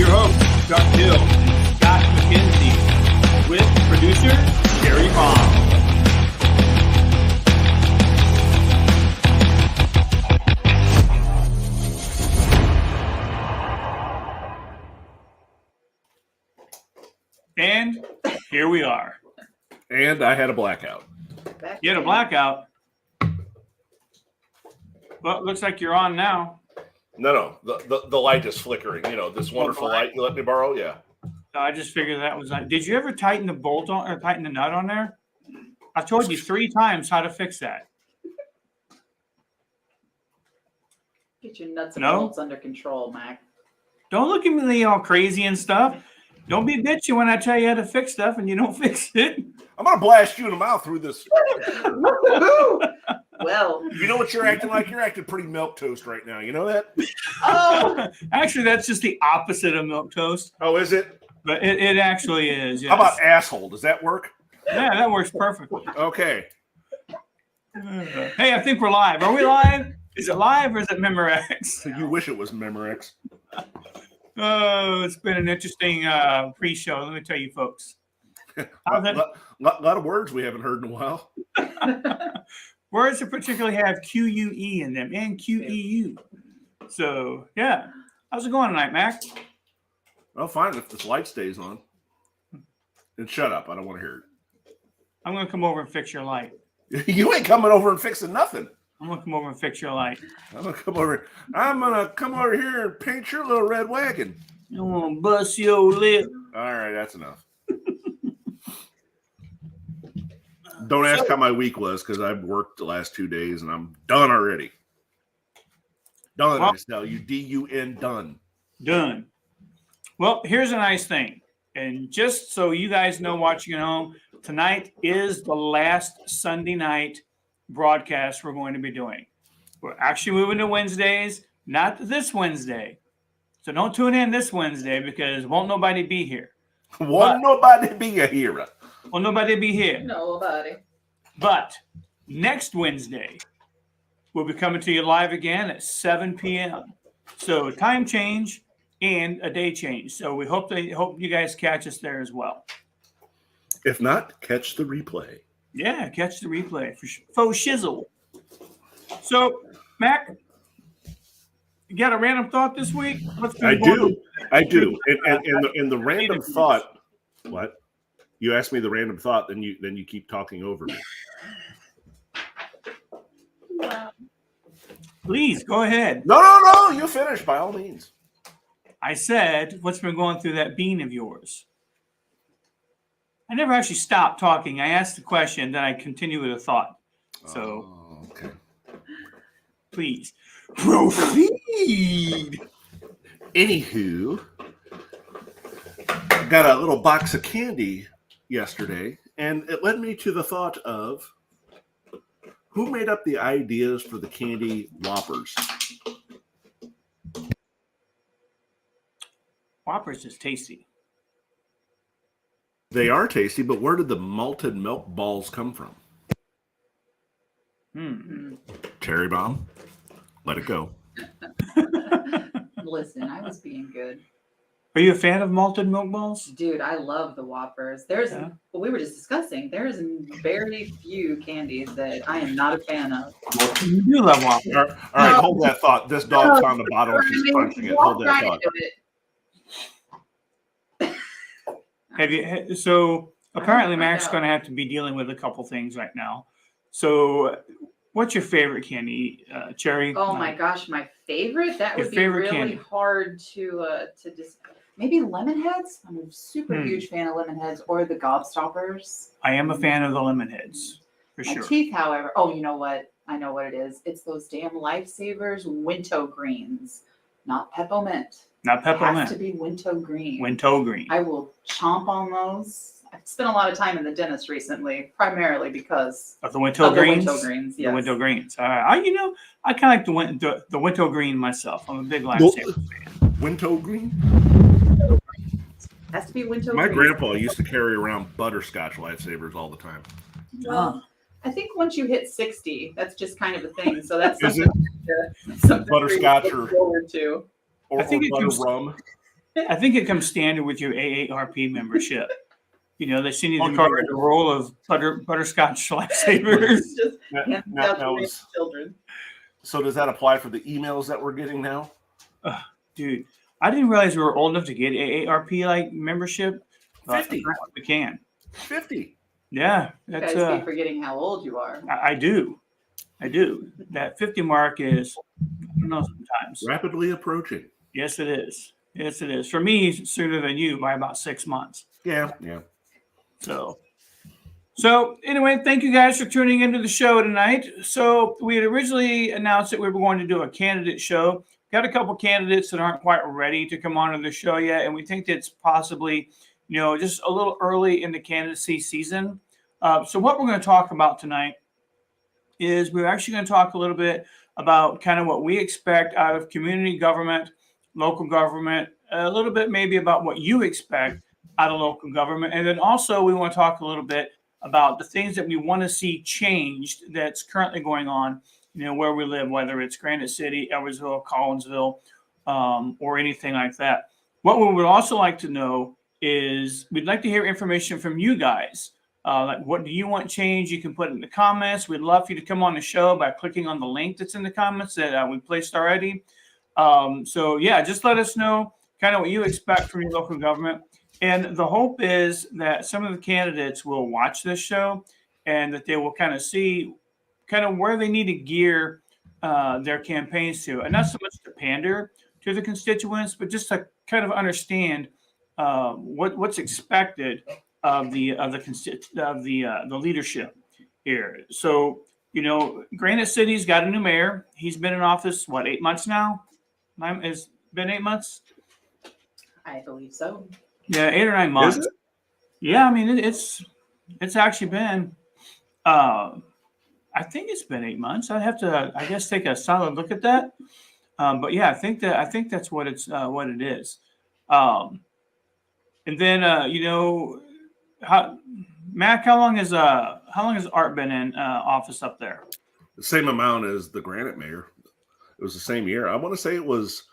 your hosts, Chuck Hill and Scott McKenzie, with producer Jerry Baum. And here we are. And I had a blackout. You had a blackout. Well, it looks like you're on now. No. The light is flickering. You know, this wonderful light you let me borrow? Yeah. No, I just figured that was on. Did you ever tighten the bolt on or tighten the nut on there? I told you 3 times how to fix that. Get your nuts and bolts under control, Mac. Don't look at me all crazy and stuff. Don't be bitchy when I tell you how to fix stuff and you don't fix it. I'm going to blast you in the mouth through this. Well, You know what you're acting like? You're acting pretty milquetoast right now. You know that? oh, Actually, that's just the opposite of milquetoast. Oh, is it? But it actually is. Yes. How about asshole? Does that work? Yeah, that works perfectly. Okay. Hey, I think we're live. Are we live? Is it live or is it Memorex? You wish it was Memorex. Oh, it's been an interesting pre-show. Let me tell you, folks. A lot of words we haven't heard in a while. Words that particularly have QUE in them and QEU. So, yeah. How's it going tonight, Mac? Well, fine if this light stays on. And shut up. I don't want to hear I'm going to come over and fix your light. it. You ain't coming over and fixing nothing. I'm going to come over and fix your light. I'm gonna come over here and paint your little red wagon. I'm going to bust your lip. All right, that's enough. Don't ask how my week was because I've worked the last 2 days and I'm done already. Done, Well, I tell you, D-U-N, done. Done. Well, here's a nice thing. And just so you guys know watching at home, tonight is the last Sunday night broadcast we're going to be doing. We're actually moving to Wednesdays, not this Wednesday. So don't tune in this Wednesday because won't nobody be here. Won't nobody be a hero. Won't nobody be here. nobody. But next Wednesday, we'll be coming to you live again at 7 p.m. So time change and a day change. So we hope you guys catch us there as well. If not, catch the replay. Yeah, catch the replay for faux shizzle. So, Mac, you got a random thought this week? I do. And the random thought. What? You asked me the random thought, then you keep talking over me. Wow. Please go ahead. No. You finish by all means. I said, what's been going through that bean of yours? I never actually stopped talking. I asked the question, then I continue with a thought. So, okay. please proceed. Anywho, got a little box of candy yesterday, and it led me to the thought of who made up the ideas for the candy Whoppers? Whoppers is tasty. They are tasty, but where did the malted milk balls come from? Cherry bomb. Let it go. Listen, I was being good. Are you a fan of malted milk balls? Dude, I love the Whoppers. Well, we were just discussing, there's very few candies that I am not a fan of. You do love Whoppers. All right, hold that thought. This dog's on the bottom. She's punching it. Hold that thought. So apparently Mac's going to have to be dealing with a couple things right now. So what's your favorite candy, Cherry? Oh my gosh, my favorite? That would be really candy. hard to just maybe lemon heads. I'm a super huge fan of lemon heads or the gobstoppers. I am a fan of the lemon heads, for My sure. teeth, however, oh, you know what? I know what it is. It's those damn Lifesavers Winto greens, not peppermint. Not It has to peppermint. be Winto green. Winto green. I will chomp on those. I've spent a lot of time in the dentist recently, primarily because Of the Winto of the greens? Winto greens. The Yes. Winto greens. All right. I kind of like the Winto green myself. I'm a big Lifesaver fan. Winto green? Has to be Winto My green. grandpa used to carry around butterscotch Lifesavers all the time. Well, I think once you hit 60, that's just kind of a thing. So that's Is something, something Butterscotch for you to or- look forward to. Or I think it butter comes- rum. I think it comes standard with your AARP membership. You know, they send you the Okay. card, a roll of butterscotch lifesavers. It's just Now- hands now- out now to is- children. So does that apply for the emails that we're getting now? Dude, I didn't realize we were old enough to get AARP like membership. but 50. apparently we can. 50. Yeah, You that's guys keep forgetting how old you are. I do. That 50 mark is, I don't know, sometimes. Rapidly approaching. Yes, it is. Yes, it is. For me, sooner than you by about 6 months. Yeah. So anyway, thank you guys for tuning into the show tonight. So we had originally announced that we were going to do a candidate show. Got a couple candidates that aren't quite ready to come onto the show yet, and we think that's possibly, just a little early in the candidacy season. So what we're going to talk about tonight is we're actually going to talk a little bit about kind of what we expect out of community government, local government, a little bit maybe about what you expect out of local government. And then also we want to talk a little bit about the things that we want to see changed that's currently going on, where we live, whether it's Granite City, Edwardsville, Collinsville, or anything like that. What we would also like to know is we'd like to hear information from you guys. Like, what do you want changed? You can put it in the comments. We'd love for you to come on the show by clicking on the link that's in the comments that we placed already. So yeah, just let us know kind of what you expect from your local government. And the hope is that some of the candidates will watch this show and that they will kind of see kind of where they need to gear their campaigns to. And not so much to pander to the constituents, but just to kind of understand what's expected of the leadership here. So, Granite City's got a new mayor. He's been in office, 8 months now? It's been 8 months? I believe so. Yeah, 8 or 9 months. Is it? Yeah, I mean it's actually been I think it's been 8 months. I have to, I guess, take a solid look at that. But yeah, I think that's what it is. And then Mac, how long has Art been in office up there? The same amount as the Granite mayor. It was the same year. I want to say it was.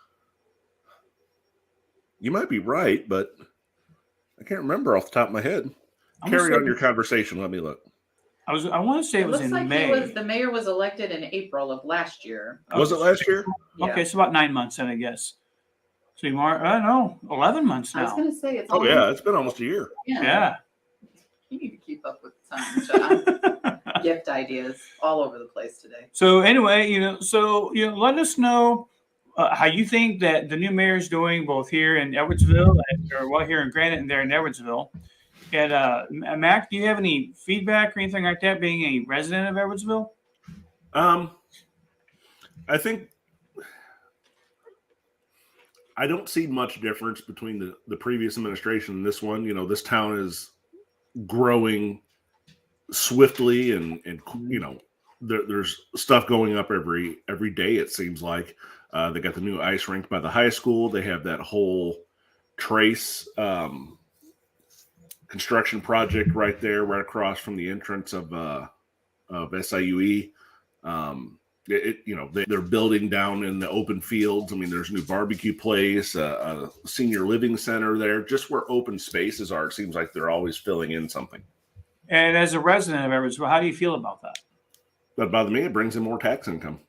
You might be right, but I can't remember off the top of my head. Carry on your conversation. Let me look. I want to say it was looks in like May. the mayor was elected in April of last year. Was it last year? Yeah. Okay, so about 9 months then, I guess. So you are, I don't know, 11 months I was now. going to say it's. Oh yeah, it's been almost a year. Yeah. You need to keep up with the times, John. Gift ideas all over the place today. So anyway, let us know how you think that the new mayor is doing, both here in Edwardsville, here in Granite and there in Edwardsville. And Mac, do you have any feedback or anything like that, being a resident of Edwardsville? I think I don't see much difference between the previous administration and this one. This town is growing swiftly, and there's stuff going up every day. It seems like they got the new ice rink by the high school. They have that whole Trace construction project right there, right across from the entrance of SIUE. They're building down in the open fields. I mean, there's a new barbecue place, a senior living center there. Just where open spaces are, it seems like they're always filling in something. And as a resident of Edwardsville, how do you feel about that? That bothers me. It brings in more tax income.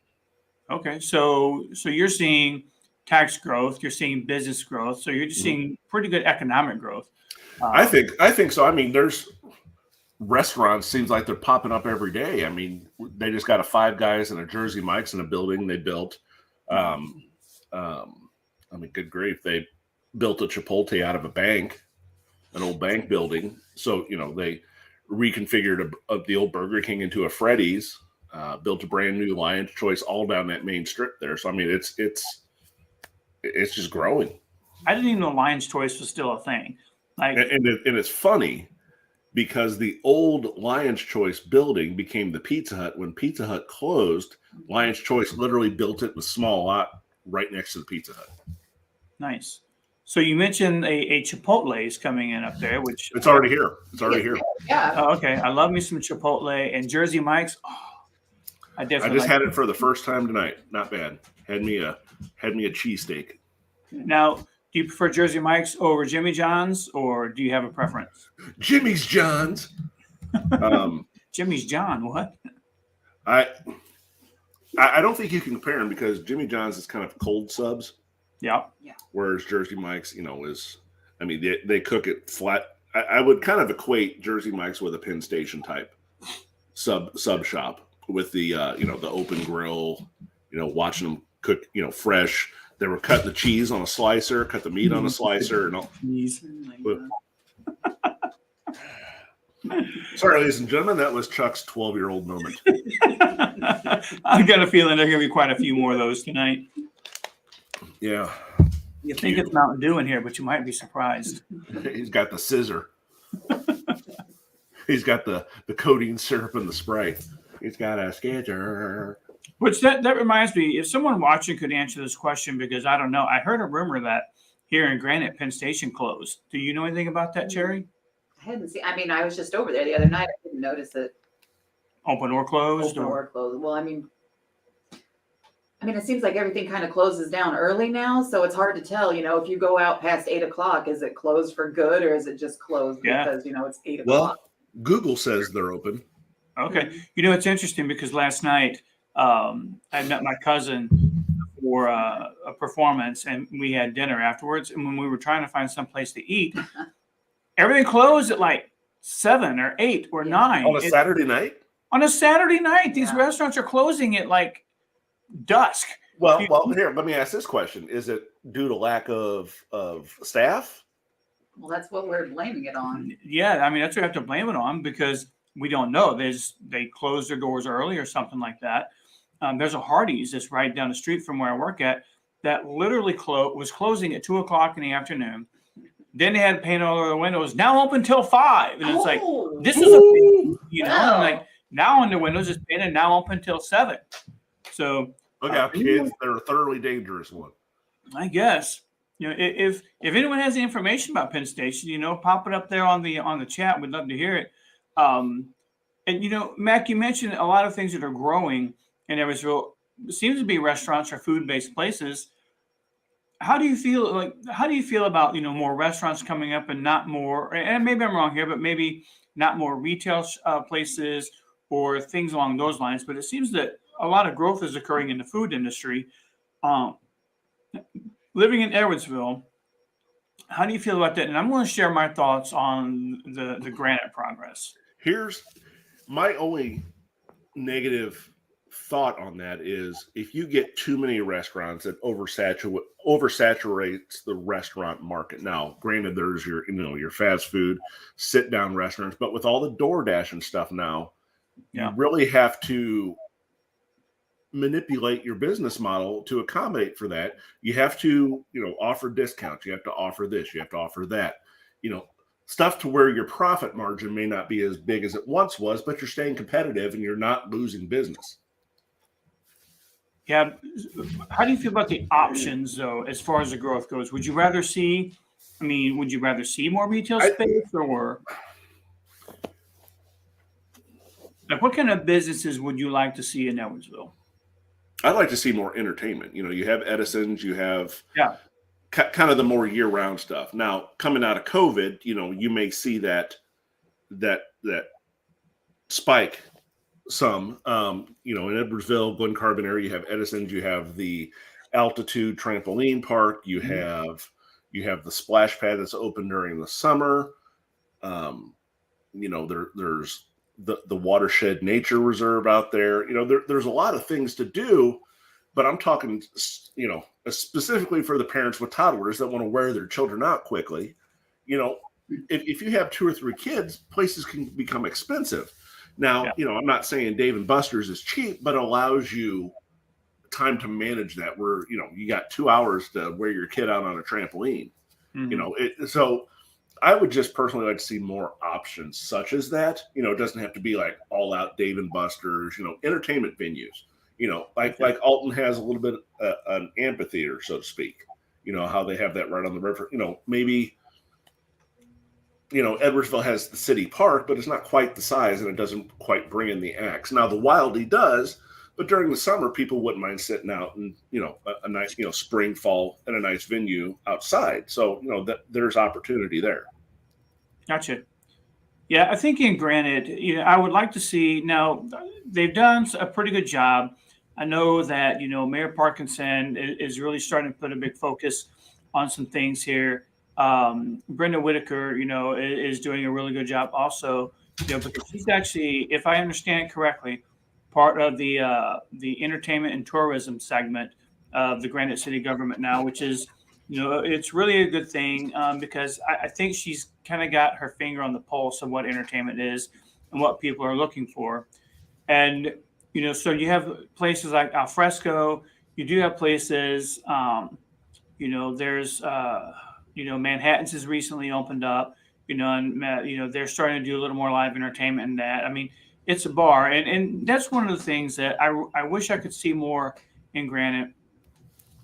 Okay, so you're seeing tax growth, you're seeing business growth, so you're just seeing pretty good economic growth. I think so. I mean, there's restaurants, seems like they're popping up every day. I mean, they just got a Five Guys and a Jersey Mike's in a building they built. I mean, good grief, they built a Chipotle out of a bank, an old bank building. So they reconfigured the old Burger King into a Freddy's, built a brand new Lion's Choice all down that main strip there. So I mean, it's just growing. I didn't even know Lion's Choice was still a thing. And it's funny because the old Lion's Choice building became the Pizza Hut. When Pizza Hut closed, Lion's Choice literally built it in a small lot right next to the Pizza Hut. Nice. So you mentioned a Chipotle is coming in up there, which it's already here. It's already here. Yeah. Oh, okay. I love me some Chipotle and Jersey Mike's. Oh, I just had it for the first time tonight. Not bad. Had me a cheesesteak. Now, Do you prefer Jersey Mike's over Jimmy John's, or do you have a preference? Jimmy's John's. Jimmy's John, what? I don't think you can compare them because Jimmy John's is kind of cold subs, Yeah. whereas Jersey Mike's, is, I mean, they cook it flat. I would kind of equate Jersey Mike's with a Penn Station type sub shop with the the open grill, watching them cook, fresh. They were cutting the cheese on a slicer, cut the meat on a slicer, and all. Oh my God. Sorry, ladies and gentlemen, that was Chuck's 12-year-old moment. I got a feeling there are going to be quite a few more of those tonight. Yeah. You think it's Mountain Dew in here, but you might be surprised. He's got the scissor. He's got the codeine syrup and the spray. He's got a scissor. Which that reminds me, if someone watching could answer this question, because I don't know. I heard a rumor that here in Granite, Penn Station closed. Do you know anything about that, Cherry? I hadn't seen. I mean, I was just over there the other night. I didn't notice it Open or closed? open or closed. Well, I mean, it seems like everything kind of closes down early now, so it's hard to tell. If you go out past 8 o'clock, is it closed for good or is it just closed because it's 8 o'clock? Well, Google says they're open. Okay. It's interesting because last night I met my cousin for a performance and we had dinner afterwards. And when we were trying to find some place to eat, everything closed at like 7 or 8 or 9. On a Saturday night? On a Saturday night, these Yeah. restaurants are closing at like dusk. Well, here, let me ask this question. Is it due to lack of staff? Well, that's what we're blaming it on. Yeah, I mean, that's what we have to blame it on because we don't know. They closed their doors early or something like that. There's a Hardee's that's right down the street from where I work at that literally was closing at 2 o'clock in the afternoon. Then they had paint all over the windows. Now open till 5, and it's like this is Wow. like now on the windows is painted. Now open till 7. So Look out, kids. They're a thoroughly dangerous one. I guess if anyone has any information about Penn Station, pop it up there on the chat. We'd love to hear it. And Mac, you mentioned a lot of things that are growing in Edwardsville. It seems to be restaurants or food-based places. How do you feel about more restaurants coming up and not more? And maybe I'm wrong here, but maybe not more retail places or things along those lines. But it seems that a lot of growth is occurring in the food industry. Living in Edwardsville, how do you feel about that? And I'm going to share my thoughts on the Granite progress. Here's my only negative thought on that is if you get too many restaurants, it oversaturates the restaurant market. Now, granted, there's your fast food, sit down restaurants, but with all the DoorDash and stuff now, you really have to manipulate your business model to accommodate for that. You have to, offer discounts. You have to offer this. You have to offer that. Stuff to where your profit margin may not be as big as it once was, but you're staying competitive and you're not losing business. Yeah. How do you feel about the options, though, as far as the growth goes? Would you rather see more retail space or like what kind of businesses would you like to see in Edwardsville? I'd like to see more entertainment. You have Edison's, you have kind of the more year-round stuff. Now, coming out of COVID, you may see that spike some. In Edwardsville, Glen Carbon area, you have Edison's, you have the Altitude Trampoline Park, you have the splash pad that's open during the summer. There's the Watershed Nature Reserve out there. There's a lot of things to do, but I'm talking, specifically for the parents with toddlers that want to wear their children out quickly. If you have 2 or 3 kids, places can become expensive. Now, I'm not saying Dave & Buster's is cheap, but it allows you time to manage that where, you got 2 hours to wear your kid out on a trampoline. Mm-hmm. So I would just personally like to see more options such as that. It doesn't have to be like all out Dave & Buster's, entertainment venues, like Alton has a little bit an amphitheater, so to speak, how they have that right on the river, maybe, Edwardsville has the city park, but it's not quite the size and it doesn't quite bring in the acts. Now the Wildy does, But during the summer, people wouldn't mind sitting out and, a nice, spring, fall in a nice venue outside. So, that there's opportunity there. Gotcha. Yeah, I think in Granite, I would like to see now. They've done a pretty good job. I know that Mayor Parkinson is really starting to put a big focus on some things here. Brenda Whitaker, is doing a really good job also. Because she's actually, if I understand correctly, part of the entertainment and tourism segment of the Granite City government now, which is, it's really a good thing because I think she's kind of got her finger on the pulse of what entertainment is and what people are looking for. And, so you have places like Alfresco, you do have places, there's, Manhattan's has recently opened up, and, they're starting to do a little more live entertainment in that. I mean, it's a bar. And that's one of the things that I wish I could see more in Granite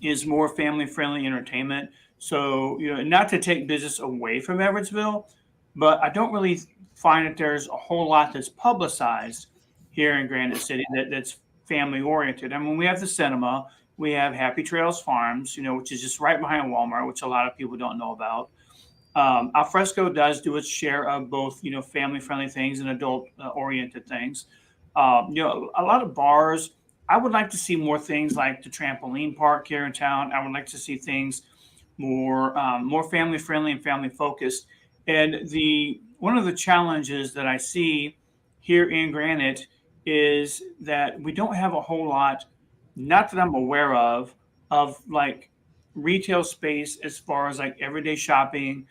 is more family-friendly entertainment. So, not to take business away from Evansville, but I don't really find that there's a whole lot that's publicized here in Granite City that's family-oriented. I mean, we have the cinema, we have Happy Trails Farms, which is just right behind Walmart, which a lot of people don't know about. Alfresco does do its share of both, family-friendly things and adult-oriented things. A lot of bars. I would like to see more things like the trampoline park here in town. I would like to see things more family-friendly and family-focused. And one of the challenges that I see here in Granite is that we don't have a whole lot, not that I'm aware of like retail space as far as like everyday shopping,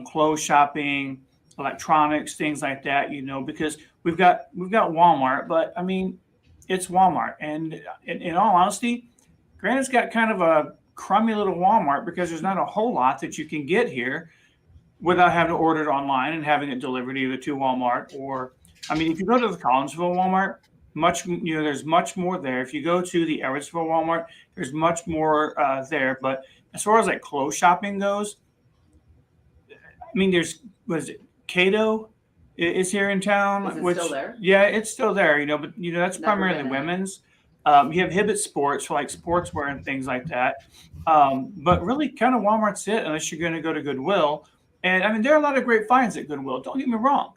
clothes shopping, electronics, things like that, because we've got Walmart, but I mean, it's Walmart. And in all honesty, Granite's got kind of a crummy little Walmart because there's not a whole lot that you can get here without having to order it online and having it delivered either to Walmart or, I mean, if you go to the Collinsville Walmart, there's much more there. If you go to the Evansville Walmart, there's much more there. But as far as like clothes shopping goes, I mean, Cato is here in town. Is it still there? Yeah, it's still there, but that's Never primarily been there. women's. You have Hibbett Sports for like sportswear and things like that. But really kind of Walmart's it unless you're going to go to Goodwill. And I mean, there are a lot of great finds at Goodwill. Don't get me wrong.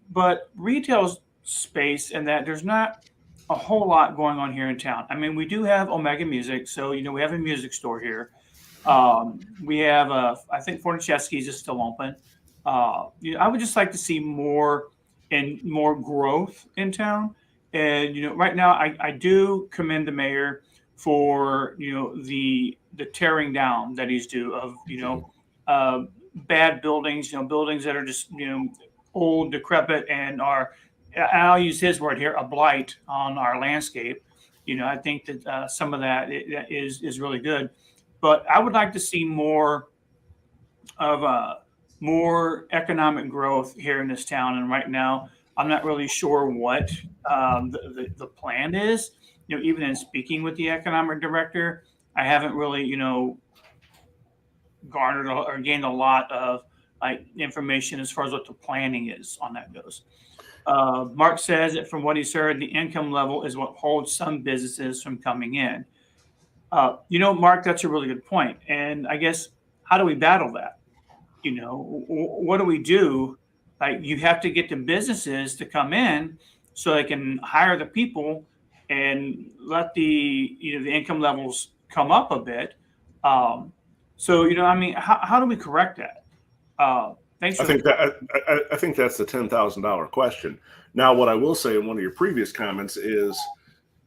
But retail space and that there's not a whole lot going on here in town. I mean, we do have Omega Music. So, we have a music store here. We have, I think Fornichesky's is still open. I would just like to see more growth in town. And, right now I do commend the mayor for, the tearing down that he's due of, bad buildings, buildings that are just, old, decrepit, and I'll use his word here, a blight on our landscape. I think that some of that is really good. But I would like to see more economic growth here in this town. And right now, I'm not really sure what the plan is. Even in speaking with the economic director, I haven't really, garnered or gained a lot of like information as far as what the planning is on that goes. Mark says that from what he's heard, the income level is what holds some businesses from coming in. Mark, that's a really good point. And I guess, how do we battle that? What do we do? Like, you have to get the businesses to come in so they can hire the people and let the income levels come up a bit. So, I mean, how do we correct that? Thanks. I think that's the $10,000 question. Now, what I will say in one of your previous comments is,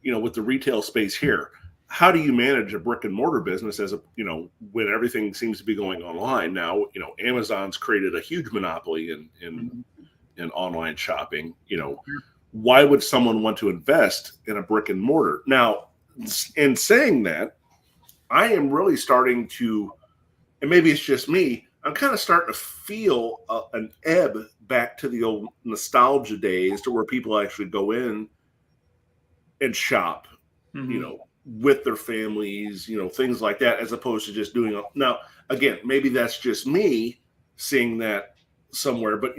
with the retail space here, how do you manage a brick and mortar business when everything seems to be going online now? Amazon's created a huge monopoly in online shopping. Why would someone want to invest in a brick and mortar? Now, in saying that, I am really starting to, and maybe it's just me, I'm kind of starting to feel an ebb back to the old nostalgia days to where people actually go in and shop, with their families, things like that, as opposed to just doing it. Now, again, maybe that's just me seeing that somewhere, but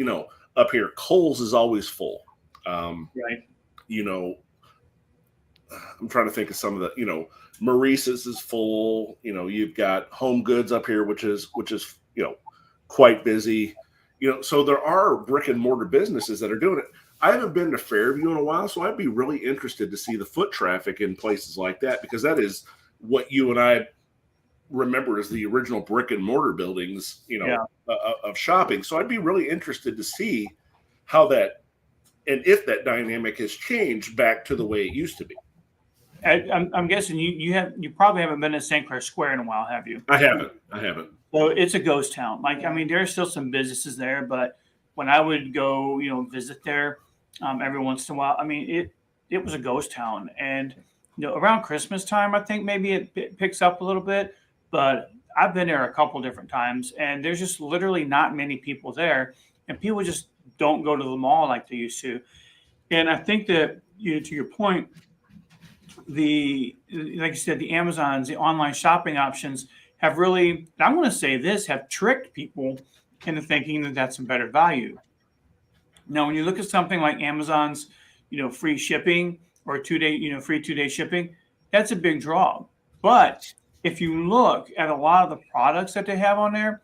up here, Kohl's is always full. Right. I'm trying to think of some of the, Maurice's is full. You've got Home Goods up here, which is quite busy. So there are brick and mortar businesses that are doing it. I haven't been to Fairview in a while, so I'd be really interested to see the foot traffic in places like that, because that is what you and I remember as the original brick and mortar buildings, of shopping. So I'd be really interested to see how that, and if that dynamic has changed back to the way it used to be. I'm guessing you probably haven't been to St. Clair Square in a while, have you? I haven't. So it's a ghost town. There are still some businesses there, but when I would go, visit there every once in a while, it was a ghost town. And around Christmas time, I think maybe it picks up a little bit. But I've been there a couple different times, and there's just literally not many people there, and people just don't go to the mall like they used to. And I think that, to your point, like you said, the Amazons, the online shopping options have really, I'm going to say this, have tricked people into thinking that that's a better value. Now, when you look at something like Amazon's, free shipping or free 2-day shipping, that's a big draw. But if you look at a lot of the products that they have on there,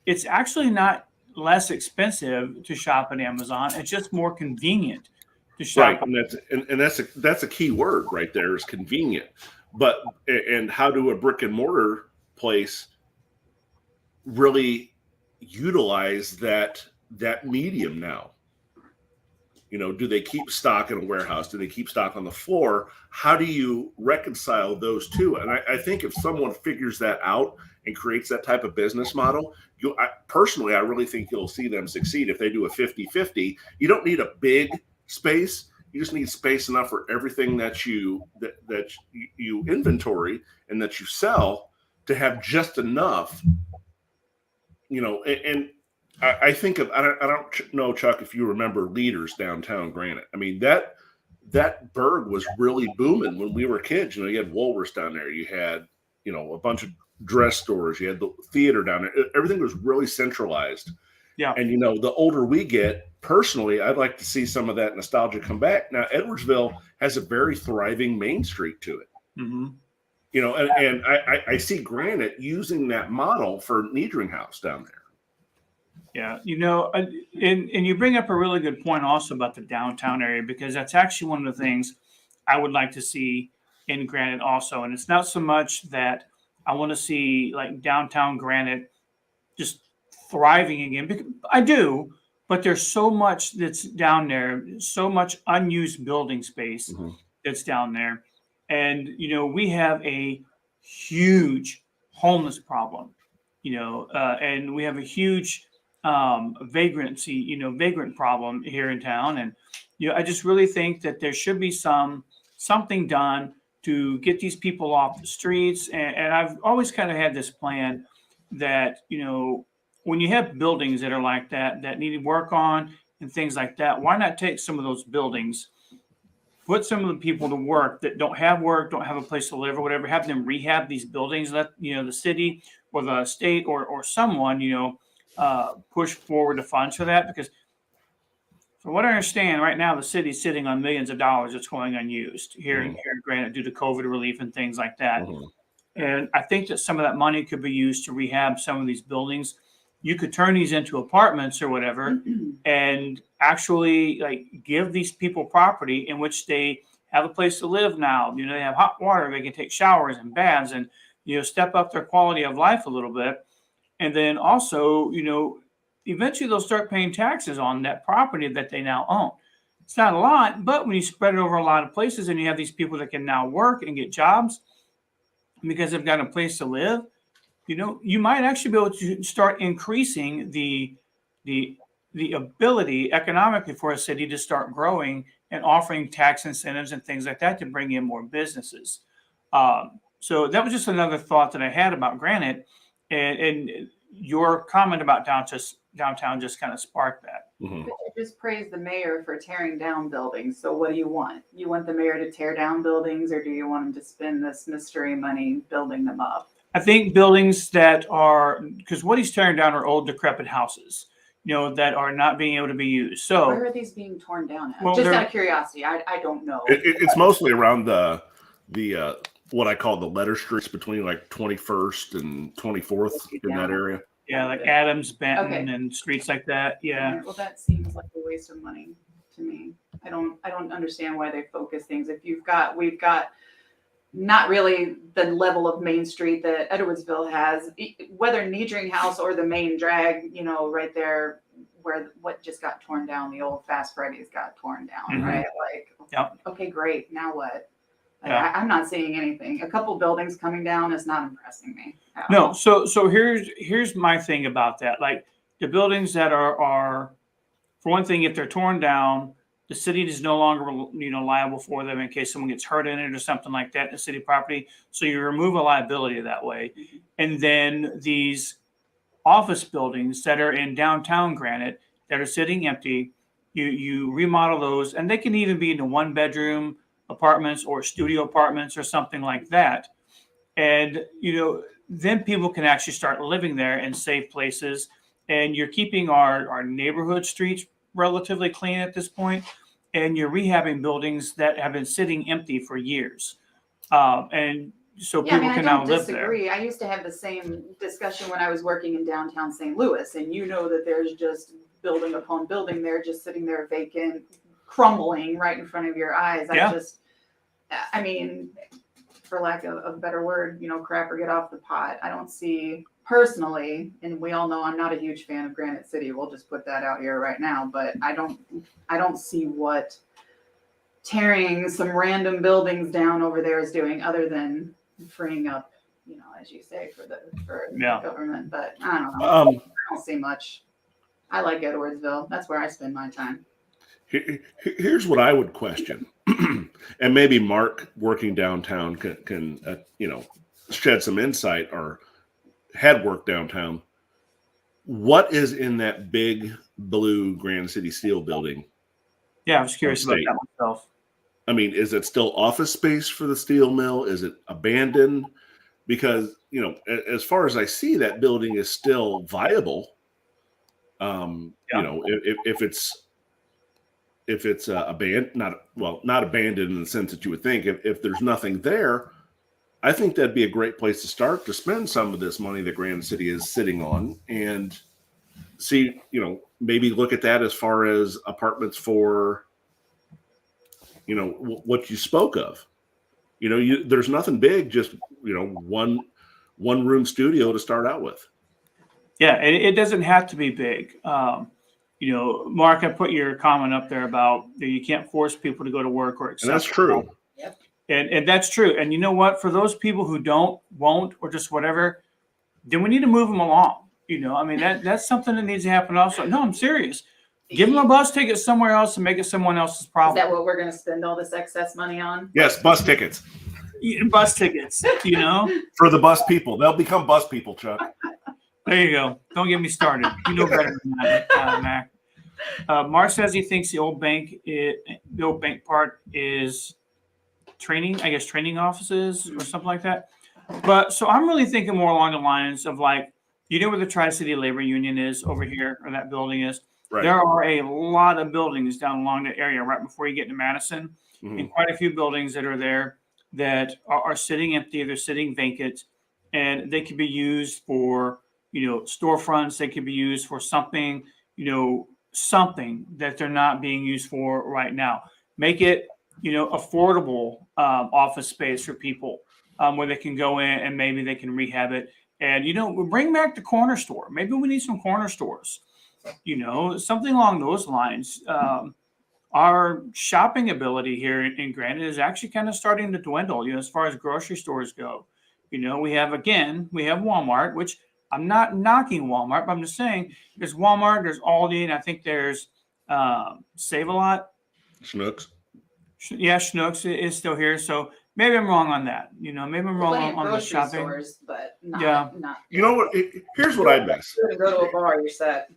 it's actually not less expensive to shop at Amazon. It's just more convenient to shop. Right, and that's a key word right there, is convenient. But and how do a brick and mortar place really utilize that medium now? Do they keep stock in a warehouse? Do they keep stock on the floor? How do you reconcile those two? And I think if someone figures that out and creates that type of business model, personally, I really think you'll see them succeed if they do a 50-50. You don't need a big space. You just need space enough for everything that you inventory and that you sell to have just enough, and I think of, I don't know, Chuck, if you remember Leaders downtown Granite. That burg was really booming when we were kids. You had Woolworths down there. You had, a bunch of dress stores. You had the theater down there. Everything was really centralized. Yeah. And, the older we get, personally, I'd like to see some of that nostalgia come back. Now, Edwardsville has a very thriving Main Street to it. Mm-hmm. And I see Granite using that model for Niedring House down there. Yeah, and you bring up a really good point also about the downtown area, because that's actually one of the things I would like to see in Granite also. And it's not so much that I want to see like downtown Granite just thriving again, because I do, but there's so much that's down there, so much unused building space that's down there. And, we have a huge homeless problem, and we have a huge vagrant problem here in town. And, I just really think that there should be something done to get these people off the streets. And I've always kind of had this plan that, when you have buildings that are like that need work on and things like that, why not take some of those buildings, put some of the people to work that don't have work, don't have a place to live or whatever, have them rehab these buildings, let, the city or the state or someone, push forward the funds for that. Because from what I understand right now, the city's sitting on millions of dollars that's going unused here in Granite due to COVID relief and things like that. And I think that some of that money could be used to rehab some of these buildings. You could turn these into apartments or whatever and actually give these people property in which they have a place to live now. They have hot water, they can take showers and baths and, step up their quality of life a little bit. And then also, eventually they'll start paying taxes on that property that they now own. It's not a lot, but when you spread it over a lot of places and you have these people that can now work and get jobs because they've got a place to live, you might actually be able to start increasing the ability economically for a city to start growing and offering tax incentives and things like that to bring in more businesses. So that was just another thought that I had about Granite, and your comment about downtown just kind of sparked that. You just praised the mayor for tearing down buildings. So what do you want? You want the mayor to tear down buildings, or do you want him to spend this mystery money building them up? I think buildings that are, because what he's tearing down are old decrepit houses. that are not being able to be used. Where So, are these being torn down at? Well, Just they're- out of curiosity, I don't know. It's mostly around the what I call the letter streets between like 21st and 24th in that area. yeah, like Adams, Benton, Okay. and streets like that. Yeah. Alright, well, that seems like a waste of money to me. I don't understand why they focus things. If we've got not really the level of Main Street that Edwardsville has, whether Niedring House or the main drag, right there where what just got torn down, the old Fast Freddy's got torn down, Mhm. right? Like, Yep. okay, great. Now what? Like, Yeah. I'm not seeing anything. A couple buildings coming down is not impressing me. at No, all. so here's my thing about that. Like the buildings that are for one thing, if they're torn down, the city is no longer liable for them in case someone gets hurt in it or something like that in the city property. So you remove a liability that way. And then these office buildings that are in downtown Granite that are sitting empty, you remodel those, and they can even be into 1-bedroom apartments or studio apartments or something like that. And then people can actually start living there in safe places, and you're keeping our neighborhood streets relatively clean at this point, and you're rehabbing buildings that have been sitting empty for years, and so Yeah, I people mean, I can now don't live there. disagree. I used to have the same discussion when I was working in downtown St. Louis, and that there's just building upon building there, just sitting there vacant, crumbling right in front of your eyes. Yeah. I mean, for lack of a better word, crap or get off the pot. I don't see personally, and we all know I'm not a huge fan of Granite City. We'll just put that out here right now, but I don't see what tearing some random buildings down over there is doing other than freeing up, as you say, for the Yeah. government. But I don't know. I don't see much. I like Edwardsville. That's where I spend my time. Here's what I would question, and maybe Mark working downtown can shed some insight, or had worked downtown. What is in that big blue Grand City Steel building? Yeah, I was curious about State. that myself. I mean, is it still office space for the steel mill? Is it abandoned? Because, as far as I see, that building is still viable. If it's abandoned, not abandoned in the sense that you would think. If there's nothing there, I think that'd be a great place to start to spend some of this money that Grand City is sitting on, and see, maybe look at that as far as apartments for, what you spoke of. There's nothing big, just one room studio to start out with. Yeah, it doesn't have to be big. Mark, I put your comment up there about you can't force people to go to work or accept. And that's true. Yep. And that's true. And you know what? For those people who won't, or just whatever, then we need to move them along. I mean, that's something that needs to happen also. No, I'm serious. Give them a bus ticket somewhere else and make it someone else's Is problem. that what we're going to spend all this excess money on? Yes, bus tickets Bus tickets, for the bus people. They'll become bus people, Chuck. There you go. Don't get me started. You know better than that, Mac. Mark says he thinks the old bank part is training offices or something like that. But so I'm really thinking more along the lines of like, where the Tri-City Labor Union is over here, or that building is. Right. There are a lot of buildings down along the area right before you get to Madison, and quite a few buildings that are there that are sitting empty. They're sitting vacant, and they could be used for storefronts. They could be used for something something that they're not being used for right now. Make it affordable office space for people, where they can go in and maybe they can rehab it, and bring back the corner store. Maybe we need some corner stores, something along those lines. Our shopping ability here in Granite is actually kind of starting to dwindle, as far as grocery stores go. We have Walmart, which I'm not knocking Walmart, but I'm just saying there's Walmart, there's Aldi, and I think there's Save-A-Lot. Schnucks. Yeah, Schnucks is still here. So maybe I'm wrong on that. Maybe I'm wrong Plenty of on the grocery shopping. stores, but not. Yeah. Not. You know what? Here's what I miss. You go to a bar, you're set.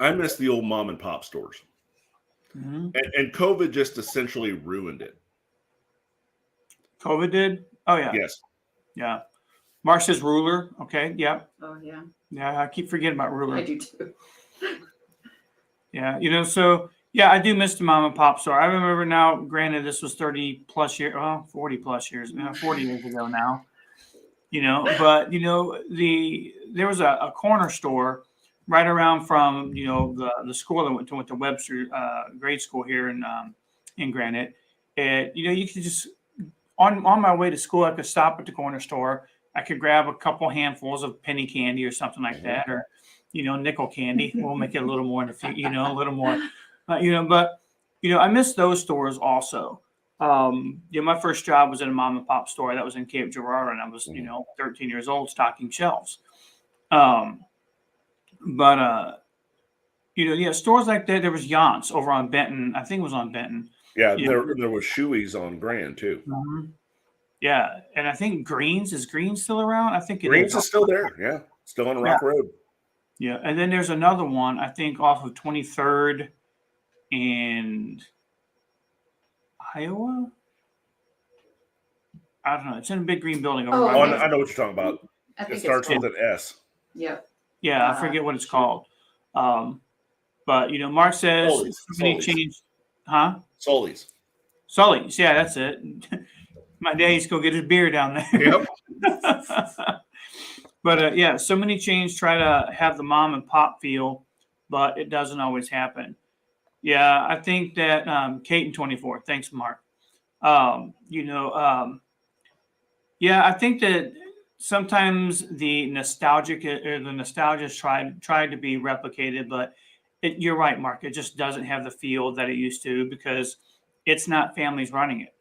I miss the old mom and pop stores. Mhm. And COVID just essentially ruined it. COVID did? Oh, yeah. Yes. Yeah. Mark says ruler. Okay. Yeah. Oh yeah, Yeah. I keep forgetting about ruler. I do too. Yeah. So yeah, I do miss the mom and pop store. I remember now, granted, this was 30 plus years, well, 40 plus years, 40 years ago now, but there was a corner store right around from, the school I went to Webster grade school here in Granite. And, you could just, on my way to school, I could stop at the corner store. I could grab a couple handfuls of penny candy or something like that, or, nickel candy. We'll make it a little more in the future, a little more, but, I miss those stores also. My first job was at a mom and pop store that was in Cape Girardeau, and I was, 13 years old stocking shelves. Stores like that. There was Yance over on Benton. I think it was on Benton. Yeah, there was Shoey's on Grand too. Mm-hmm. Yeah, and I think Greens is still around? I think Greens is still there. Yeah, still on Rock Road. Yeah, and then there's another one I think off of 23rd and Iowa. I don't know. It's in a big green building over by. I know what you're talking about. It starts with an S. Yep. Yeah, I forget what it's called. But Mark says somebody changed, huh? Sully's. Yeah, that's it. My dad used to go get his beer down there. Yep. But so many chains try to have the mom and pop feel, but it doesn't always happen. Yeah, I think that Kate and 24. Thanks, Mark. I think that sometimes the nostalgia is tried to be replicated, but you're right, Mark. It just doesn't have the feel that it used to because it's not families running it,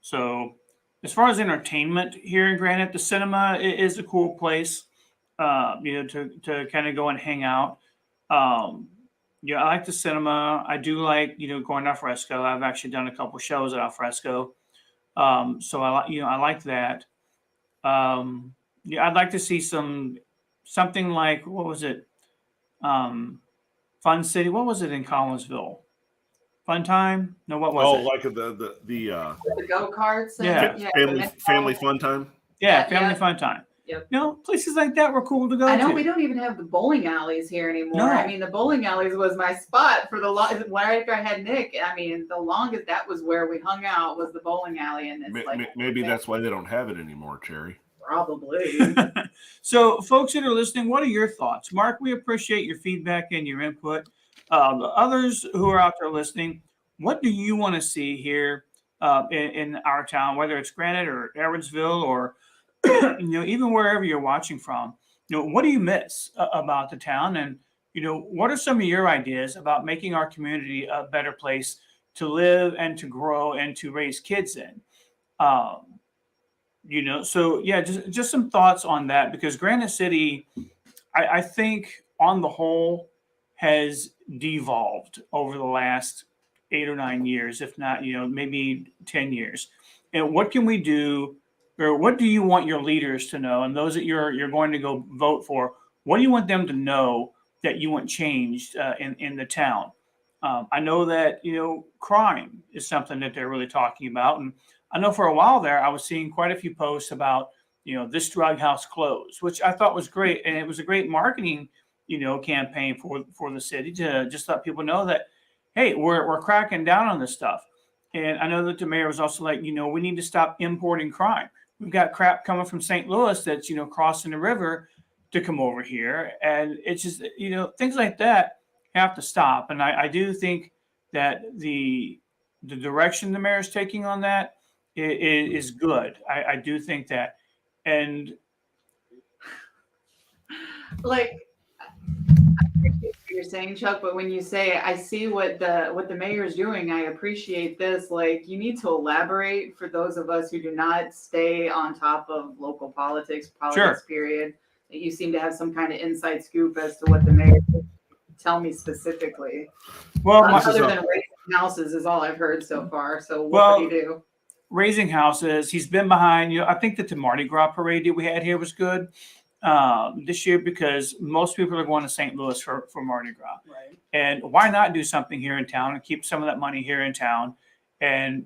So as far as entertainment here in Granite, the cinema is a cool place, to kind of go and hang out. I like the cinema. I do like, going to Alfresco. I've actually done a couple shows at Alfresco. So I like that. I'd like to see something like, what was it? Fun City. What was it in Collinsville? Fun Time? No, what was it? Like the go-karts. Family fun time. Yeah, family fun time. Yep. Places like that were cool to go to. I know we don't even have the bowling alleys here anymore. No. I mean, the bowling alleys was my spot for right after I had Nick. I mean, the longest that was where we hung out was the bowling alley, and it's maybe that's why they don't have it anymore, Terry. Probably. So, folks that are listening, what are your thoughts? Mark, we appreciate your feedback and your input. Others who are out there listening, what do you want to see here in our town, whether it's Granite or Evansville or even wherever you're watching from? What do you miss about the town, and what are some of your ideas about making our community a better place to live and to grow and to raise kids in? So yeah, just some thoughts on that, because Granite City, I think on the whole has devolved over the last 8 or 9 years, if not, maybe 10 years. And what can we do, or what do you want your leaders to know? And those that you're going to go vote for, what do you want them to know that you want changed in the town? I know that, crime is something that they're really talking about. And I know for a while there, I was seeing quite a few posts about, this drug house closed, which I thought was great. And it was a great marketing, campaign for the city to just let people know that, hey, we're cracking down on this stuff. And I know that the mayor was also like, we need to stop importing crime. We've got crap coming from St. Louis that's, crossing the river to come over here. And it's just, things like that have to stop. And I do think that the direction the mayor is taking on that is good. I do think that. And I appreciate what you're saying, Chuck, but when you say I see what the mayor is doing, I appreciate this. You need to elaborate for those of us who do not stay on top of local politics, Sure. period. That you seem to have some kind of inside scoop as to what the mayor. Tell me specifically. Well, other than raising houses is all I've heard so far. So what do you do? Raising houses. He's been behind. I think that the Mardi Gras parade that we had here was good this year, because most people are going to St. Louis for Mardi Gras. Right. And why not do something here in town and keep some of that money here in town and,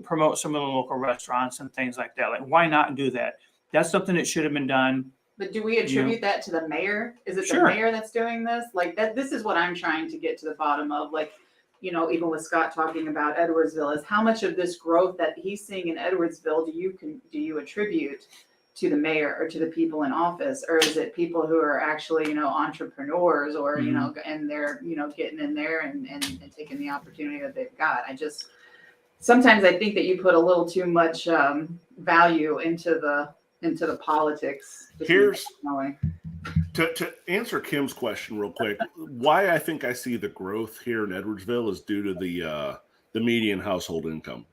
promote some of the local restaurants and things like that. Like, why not do that? That's something that should have been done. But do we attribute that to the mayor? Is it Sure. the mayor that's doing this? Like that, this is what I'm trying to get to the bottom of. Like, even with Scott talking about Edwardsville, is how much of this growth that he's seeing in Edwardsville do you attribute to the mayor or to the people in office, or is it people who are actually, entrepreneurs or, and they're, getting in there and taking the opportunity that they've got? Sometimes I think that you put a little too much value into the politics. Here's to answer Kim's question real quick. Why I think I see the growth here in Edwardsville is due to the median household income.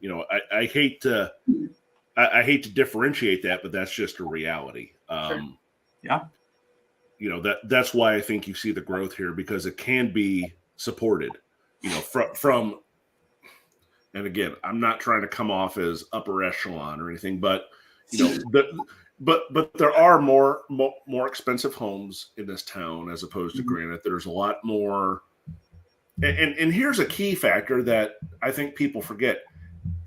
I hate to differentiate that, but that's just a reality. Sure. Yeah. That's why I think you see the growth here, because it can be supported. From and again, I'm not trying to come off as upper echelon or anything, but but there are more expensive homes in this town as opposed to Granite. There's a lot more, and here's a key factor that I think people forget.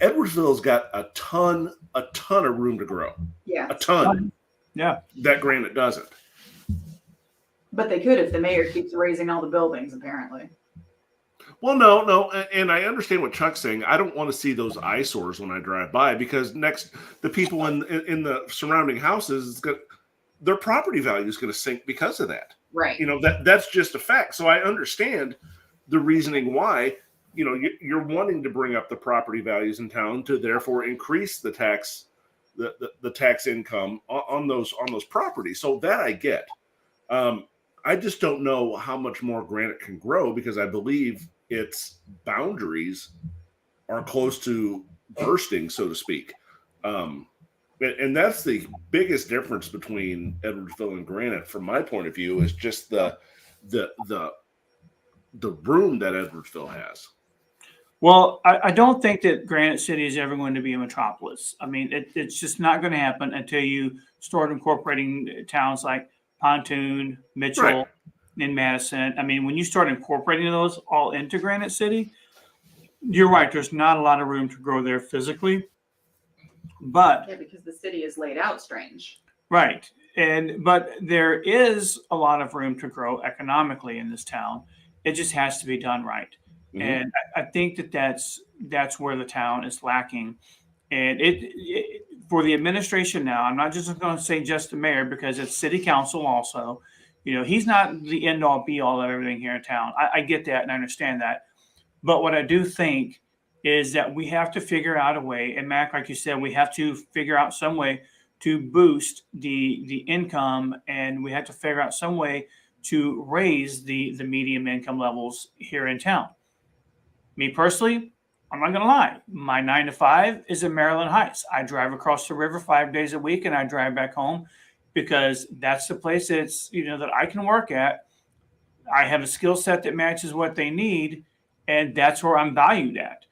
Edwardsville's got a ton of room to grow. Yeah, a ton. Yeah, that Granite doesn't. But they could if the mayor keeps raising all the buildings, apparently. Well, no, and I understand what Chuck's saying. I don't want to see those eyesores when I drive by, because the people in the surrounding houses, their property value is going to sink because of that. Right. That's just a fact. So I understand the reasoning why you're wanting to bring up the property values in town to therefore increase the tax income on those properties. So that I get. I just don't know how much more Granite can grow, because I believe its boundaries are close to bursting, so to speak. And that's the biggest difference between Edwardsville and Granite, from my point of view, is just the room that Edwardsville has. Well, I don't think that Granite City is ever going to be a metropolis. I mean, it's just not going to happen until you start incorporating towns like Pontoon, Mitchell, Right. and Madison. I mean, when you start incorporating those all into Granite City, you're right. There's not a lot of room to grow there physically, but because the city is laid out strange. right. But there is a lot of room to grow economically in this town. It just has to be done right. Mm-hmm. And I think that's where the town is lacking. And it for the administration now, I'm not just going to say just the mayor, because it's city council also. He's not the end all be all of everything here in town. I get that and I understand that. But what I do think is that we have to figure out a way, and Mac, like you said, we have to figure out some way to boost the income, and we have to figure out some way to raise the medium income levels here in town. Me personally, I'm not going to lie. My 9 to 5 is in Maryland Heights. I drive across the river 5 days a week, and I drive back home because that's the place that's, that I can work at. I have a skill set that matches what they need, and that's where I'm valued at.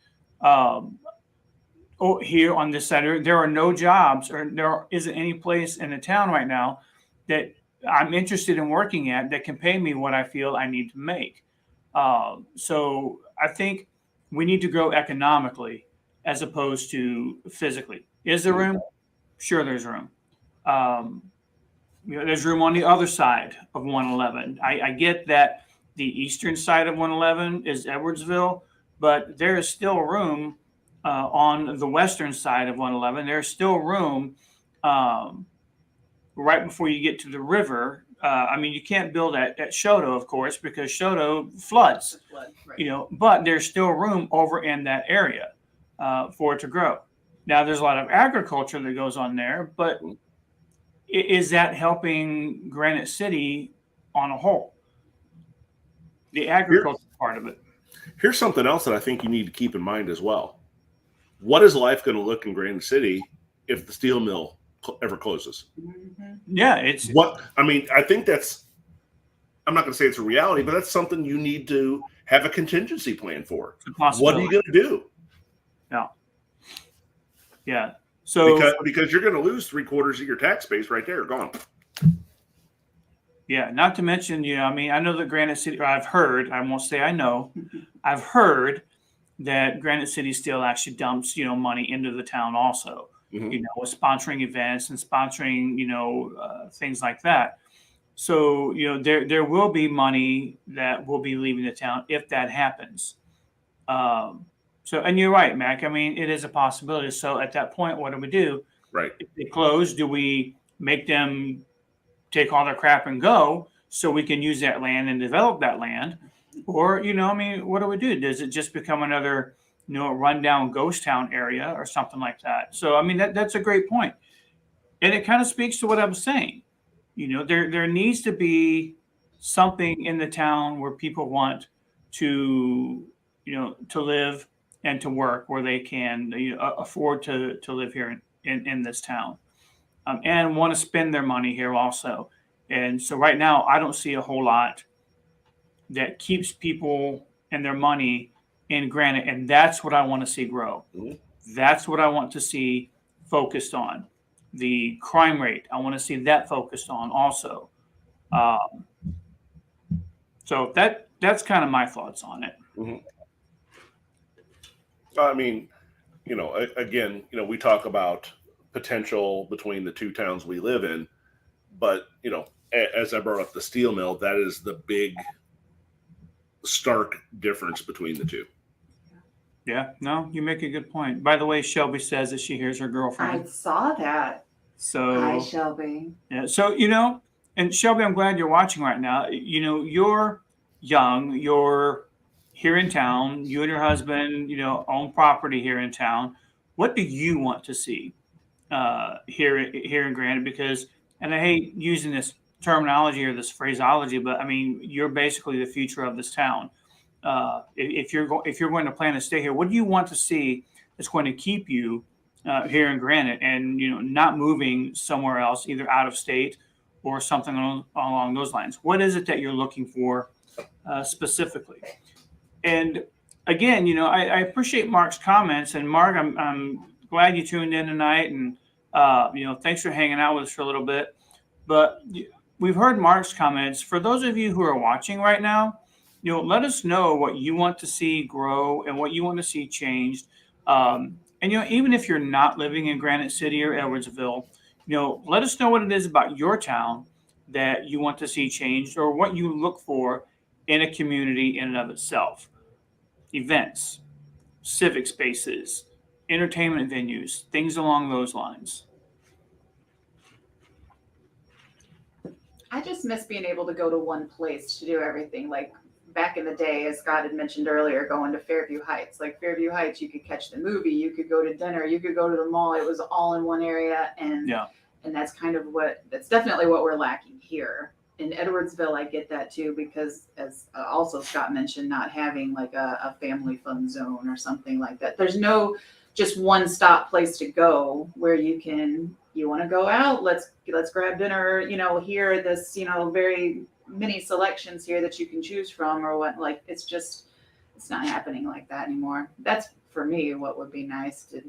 Here on this side, there are no jobs, or there isn't any place in the town right now that I'm interested in working at that can pay me what I feel I need to make. So I think we need to grow economically as opposed to physically. Is there room? Sure, there's room. There's room on the other side of 111. I get that the eastern side of 111 is Edwardsville, but there is still room on the western side of 111. There's still room right before you get to the river. You can't build at Shoto, of course, because Shoto floods. Right. But there's still room over in that area for it to grow. Now, there's a lot of agriculture that goes on there, but is that helping Granite City on a whole? The agriculture part of it. Here's something else that I think you need to keep in mind as well. What is life going to look in Granite City if the steel mill ever closes? Yeah, I think that's, I'm not going to say it's a reality, but that's something you need to have a contingency plan for. What are you going to do? Yeah. So because you're going to lose 3/4 of your tax base right there, gone. Yeah, not to mention, I know that Granite City, I've heard, I won't say I know, I've heard that Granite City still actually dumps, money into the town also, Mhm. with sponsoring events and sponsoring, things like that. So, there will be money that will be leaving the town if that happens. And you're right, Mac. I mean, it is a possibility. So at that point, what do we do? Right. If they close, do we make them take all their crap and go so we can use that land and develop that land? Or, what do we do? Does it just become another, rundown ghost town area or something like that? So, I mean, that's a great point. And it kind of speaks to what I'm saying. There needs to be something in the town where people want to, to live and to work, where they can afford to live here in this town, and want to spend their money here also. And so right now, I don't see a whole lot that keeps people and their money in Granite, and that's what I want to see grow. Mhm. That's what I want to see focused on. The crime rate, I want to see that focused on also. So that's kind of my thoughts on it. Mhm. I mean, again, we talk about potential between the two towns we live in, but as I brought up the steel mill, that is the big, stark difference between the two. Yeah, no, you make a good point. By the way, Shelby says that she hears her I girlfriend. saw that. Hi, So Shelby. yeah, so and Shelby, I'm glad you're watching right now. You're young, you're here in town, you and your husband, own property here in town. What do you want to see here in Granite? Because, and I hate using this terminology or this phraseology, but I mean, you're basically the future of this town. If you're going to plan to stay here, what do you want to see that's going to keep you here in Granite, and not moving somewhere else, either out of state or something along those lines? What is it that you're looking for specifically? And again, I appreciate Mark's comments. And Mark, I'm glad you tuned in tonight, and thanks for hanging out with us for a little bit. But we've heard Mark's comments. For those of you who are watching right now, let us know what you want to see grow and what you want to see changed. And even if you're not living in Granite City or Edwardsville, let us know what it is about your town that you want to see changed, or what you look for in a community in and of itself. Events, civic spaces, entertainment venues, things along those lines. I just miss being able to go to one place to do everything. Like back in the day, as Scott had mentioned earlier, going to Fairview Heights. Like Fairview Heights, you could catch the movie, you could go to dinner, you could go to the mall. It was all in one area, and that's that's definitely what we're lacking here. In Edwardsville, I get that too, because as also Scott mentioned, not having like a family fun zone or something like that. There's no just one stop place to go where you want to go out, let's grab dinner, here are this, very many selections here that you can choose from, or what, like it's not happening like that anymore. That's for me what would be nice to.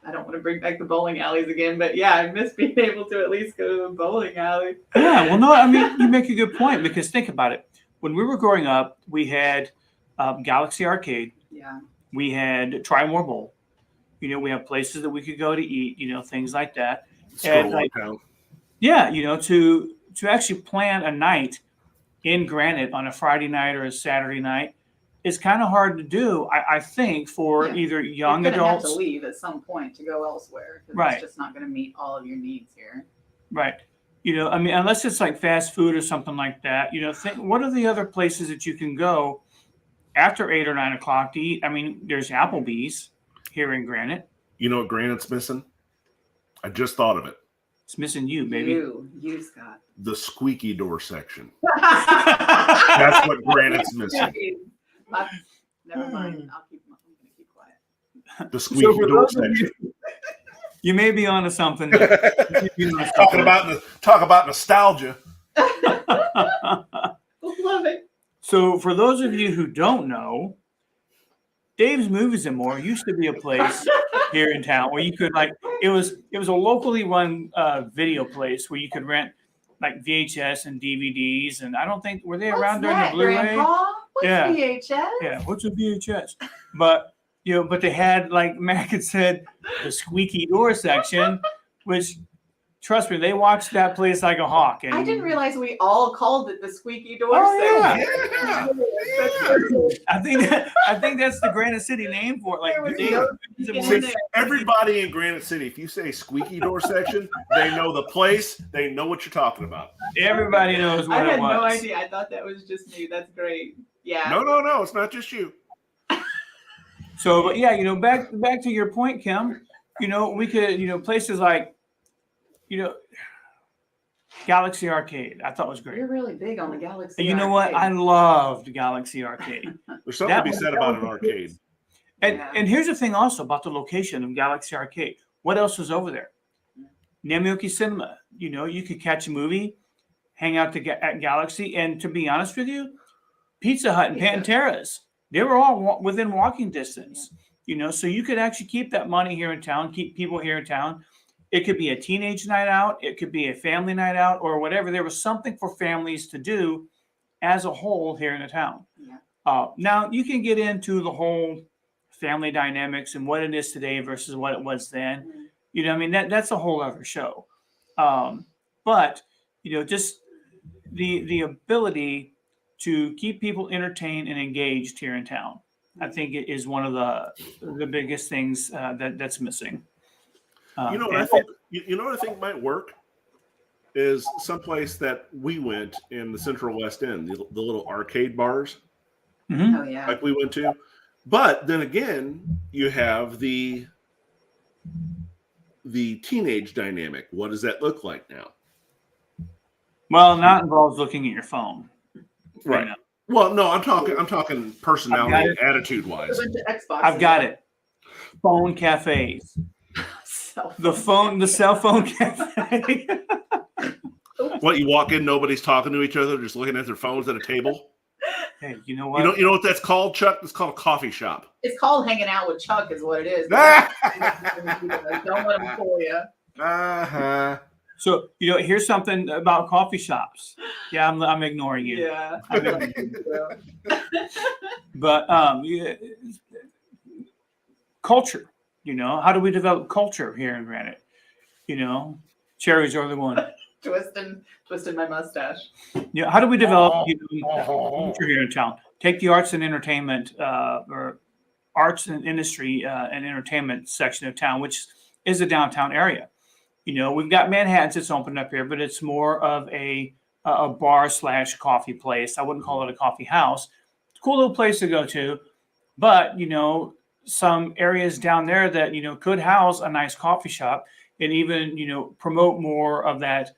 I don't want to bring back the bowling alleys again, but yeah, I miss being able to at least go to the bowling alley. Yeah, well, no, I mean, you make a good point, because think about it. When we were growing up, we had Galaxy Arcade. Yeah. We had Try More Bowl. We have places that we could go to eat, things like that. And yeah, to actually plan a night in Granite on a Friday night or a Saturday night is kind of hard to do, I think, for either young adults. Have to leave at some point to go elsewhere, because right. It's just not going to meet all of your needs here. Right. I mean, unless it's like fast food or something like that, what are the other places that you can go after 8 or 9 o'clock to eat? I mean, there's Applebee's here in Granite. You know what Granite's missing? I just thought of it. It's missing you, baby. You, Scott. The squeaky door section. That's what Granite's missing. Never mind. I'm going to keep quiet. The squeaky door section. You may be onto something. Talk about nostalgia. Love it. So for those of you who don't know, Dave's Movies and More used to be a place here in town where you could it was a locally run video place where you could rent like VHS and DVDs, and I don't think were they around during the Blu-ray? Grandpa? What's Yeah. VHS? Yeah, what's a VHS? But but they had, like Mac had said, the squeaky door section, which, trust me, they watched that place like a hawk. And I didn't realize we all called it the squeaky door Oh, section. Yeah. I think that's the Granite City name for it. Like, There was they- no it's a squeaking more- in there. Everybody in Granite City, if you say squeaky door section, they know the place. They know what you're talking about. everybody knows I what had it was. no idea. I thought that was just me. That's great. Yeah. No, it's not just you. So, but yeah, back to your point, Kim. We could, places like, Galaxy Arcade. I thought was great. You're really big on the Galaxy. And you know what? I Arcade. loved Galaxy Arcade. There's something to be That said was- about an arcade. And Yeah. and here's the thing also about the location of Galaxy Arcade. What else was over there? Namioki Cinema. You could catch a movie, hang out at Galaxy, and to be honest with you, Pizza Hut and Pizza. Pantera's, they were all within walking distance. So you could actually keep that money here in town, keep people here in town. It could be a teenage night out, it could be a family night out, or whatever. There was something for families to do as a whole here in the town. Yeah. Now you can get into the whole family dynamics and what it is today versus what it was then. That's a whole other show. But just the ability to keep people entertained and engaged here in town, I think it is one of the biggest things that's missing. You know what I and- think? You know what I think might work is someplace that we went in the Central West End, the little arcade bars Mhm. Oh yeah. like we went to. But then again, you have the teenage dynamic. What does that look like now? Well, not involves looking at your phone. Right. know. Well, no, I'm talking personality I've and attitude wise. A bunch of Xboxes. I've got it. Phone cafes. The cell phone cafe. What, you walk in, nobody's talking to each other, just looking at their phones at a table. Hey, you know what? You know what that's called, Chuck? It's called a coffee shop. It's called hanging out with Chuck, is what it is. Don't let him fool you. Uh-huh. So here's something about coffee shops. Yeah, I'm ignoring you. Yeah. But yeah, culture. How do we develop culture here in Granite? Cherries are the one. Twisting my mustache. How do we develop culture here in town? Take the arts and entertainment or arts and industry and entertainment section of town, which is the downtown area. We've got Manhattan's that's opened up here, but it's more of a bar / coffee place. I wouldn't call it a coffee house. It's a cool little place to go to, but some areas down there that could house a nice coffee shop and even promote more of that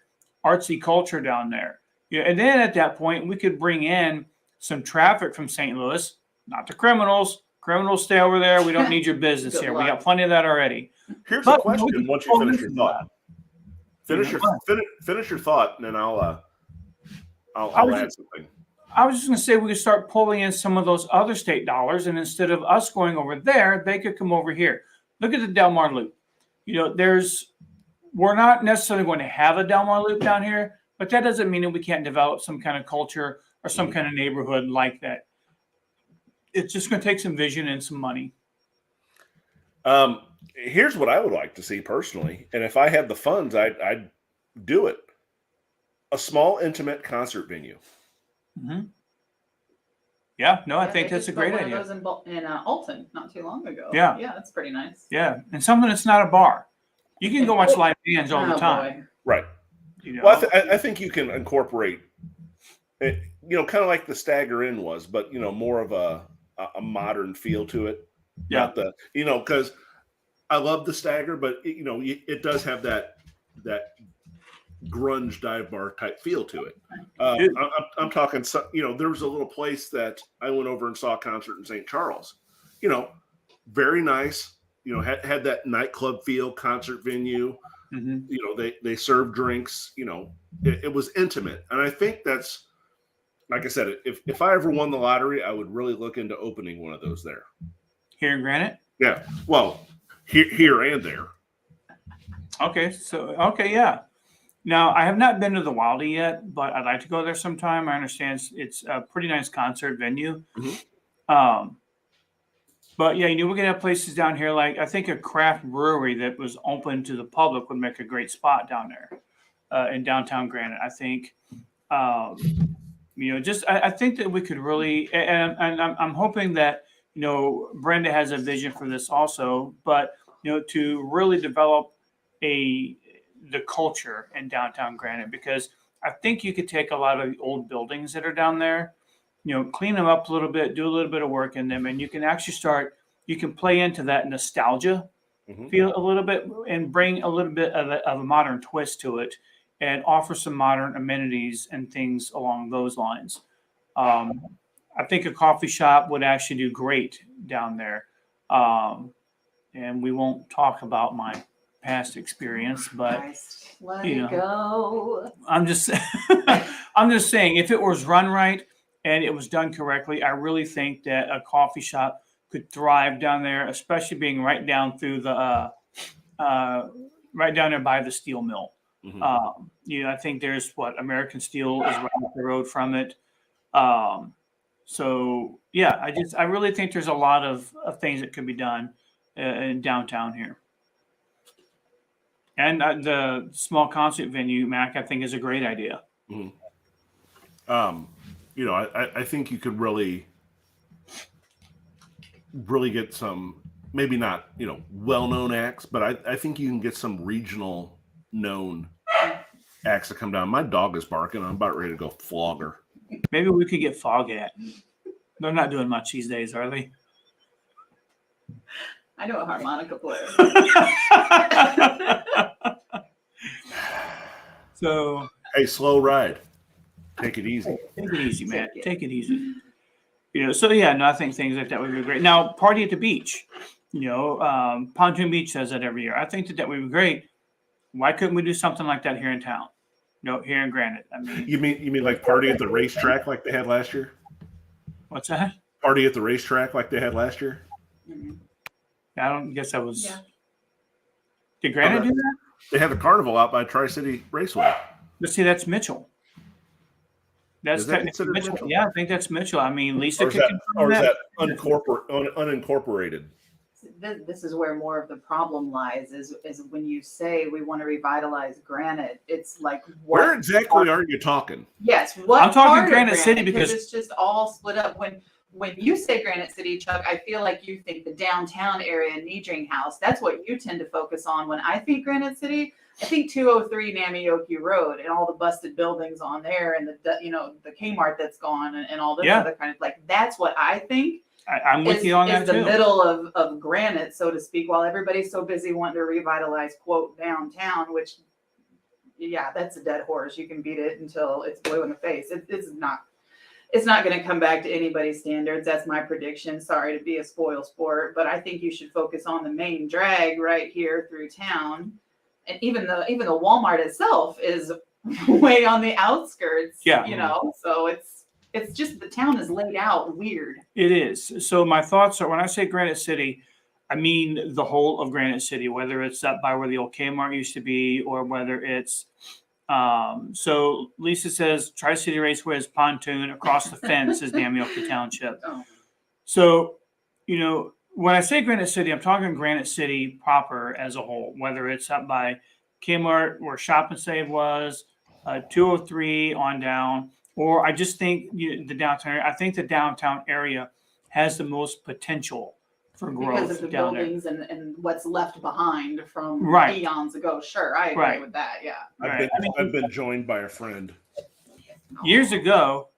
artsy culture down there. And then at that point we could bring in some traffic from St. Louis, not the criminals. Criminals stay over there. We don't need your business Good here. luck. We got plenty of that already. Here's But, a question once you finish your thought. Finish your thought, and then I'll add something. I was just going to say we could start pulling in some of those other state dollars, and instead of us going over there, they could come over here. Look at the Del Mar Loop. We're not necessarily going to have a Del Mar Loop down here, but that doesn't mean that we can't develop some kind of culture or some kind of neighborhood like that. It's just going to take some vision and some money. Here's what I would like to see personally, and if I had the funds, I'd do it. A small, intimate concert venue. Mm-hmm. Yeah, no, I think they that's a just great put idea. one of those in Alton not too long ago. Yeah. Yeah, that's pretty nice. Yeah, and something that's not a bar. You can go watch live bands all the Oh, time. boy. Right. Well, I think you can incorporate it, kind of like the Stagger Inn was, but more of a modern feel to it. Yeah. Not the because I love the Stagger, but it does have that grunge dive bar type feel to it. I'm talking. There was a little place that I went over and saw a concert in St. Charles. Very nice. Had that nightclub feel, concert venue. Mm-hmm. They served drinks. It was intimate, and I think that's, like I said, if I ever won the lottery, I would really look into opening one of those there. Here in Granite? Yeah, well, here and there. Okay, yeah. Now, I have not been to the Wildy yet, but I'd like to go there sometime. I understand it's a pretty nice concert venue. But yeah, we're gonna have places down here like I think a craft brewery that was open to the public would make a great spot down there in downtown Granite. I think, I think that we could really, and I'm hoping that Brenda has a vision for this also, but to really develop the culture in downtown Granite, because I think you could take a lot of the old buildings that are down there, clean them up a little bit, do a little bit of work in them, and you can actually you can play into that nostalgia feel a little bit and bring a little bit of a modern twist to it and offer some modern amenities and things along those lines. I think a coffee shop would actually do great down there. And we won't talk about my past experience, but let it go. I'm just saying, if it was run right and it was done correctly, I really think that a coffee shop could thrive down there, especially being right down through the right down there by the steel mill. I think there's American Steel is right up the road from it. So yeah, I really think there's a lot of things that could be done in downtown here. And the small concert venue, Mac, I think is a great idea. I think you could really get some, maybe not, well-known acts, but I think you can get some regional known acts to come down. My dog is barking. I'm about ready to go flog her. Maybe we could get Foghat. They're not doing much these days, are they? I know a harmonica player. So, hey, slow ride. Take it easy. Take it easy, man. Take it easy. So yeah, no, I think things like that would be great. Now, party at the beach. Pontoon Beach does that every year. I think that would be great. Why couldn't we do something like that here in town? Here in Granite. I mean, you mean like party at the racetrack like they had last year? What's that? Party at the racetrack like they had last year? I don't guess that was. Yeah. Did Granite do that? They had the carnival out by Tri-City Raceway. But see, that's Mitchell. That's technically Mitchell. Yeah, I think that's Mitchell. I mean, Lisa could confirm that. Or is that unincorporated? This is where more of the problem lies, is when you say we want to revitalize Granite, it's like where exactly are you talking? Yes, I'm talking Granite City because it's just all split up. When you say Granite City, Chuck, I feel like you think the downtown area, Nedring House. That's what you tend to focus on. When I think Granite City, I think 203 Namioki Road and all the busted buildings on there, and the Kmart that's gone and all this other kind of that's what I think. I'm with you on that too. Is the middle of Granite, so to speak, while everybody's so busy wanting to revitalize quote downtown, which that's a dead horse. You can beat it until it's blue in the face. It's not going to come back to anybody's standards. That's my prediction. Sorry to be a spoil sport, but I think you should focus on the main drag right here through town. And even the Walmart itself is way on the outskirts. So it's just the town is laid out weird. It is. So my thoughts are, when I say Granite City, I mean the whole of Granite City, whether it's up by where the old Kmart used to be, or whether it's so Lisa says Tri-City Raceway is Pontoon, across the fence is Namioki Township. So, when I say Granite City, I'm talking Granite City proper as a whole, whether it's up by Kmart where Shop and Save was, 203 on down, or I just think the downtown area. I think the downtown area has the most potential for growth because of the down buildings there. And what's left behind from eons ago. Sure, I agree with that. Yeah, I've been joined by a friend. Years ago,